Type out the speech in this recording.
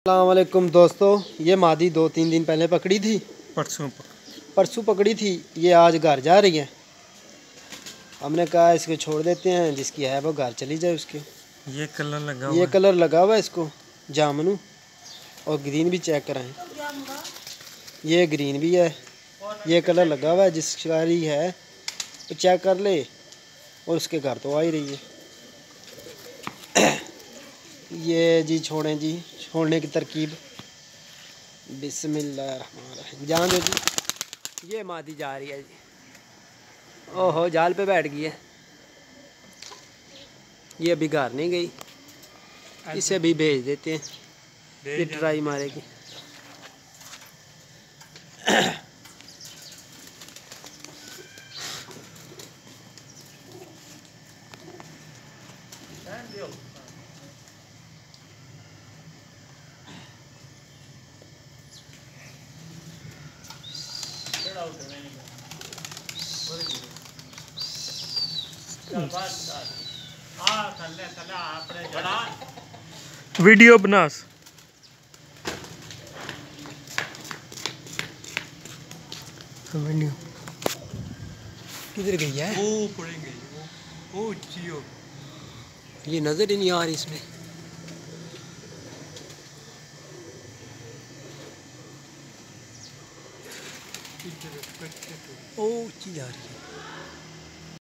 अस्सलामुअलैकुम दोस्तों, ये मादी 2-3 दिन पहले पकड़ी थी। परसों पकड़ी थी। ये आज घर जा रही है। हमने कहा इसको छोड़ देते हैं, जिसकी है वो घर चली जाए उसके। ये कलर लगा हुआ है इसको, जामनू और ग्रीन भी चेक कराएं। ये ग्रीन भी है, ये कलर लगा हुआ है। जिस शिकारी है वो चेक कर ले, और उसके घर तो आ ही रही है। ये जी छोड़ें जी, छोड़ने की तरकीब। बिस्मिल्लाह, जान दो जी। ये मादी जा रही है जी। ओहो, जाल पे बैठ गई है। ये अभी घर नहीं गई, इसे भी भेज देते हैं, ये ट्राई मारेगी। वीडियो बनास वीडियो किधर गई है? वो पड़ेंगे, वो जियो ये नजर ही नहीं आ रही इसमें। ओ, जा रही है।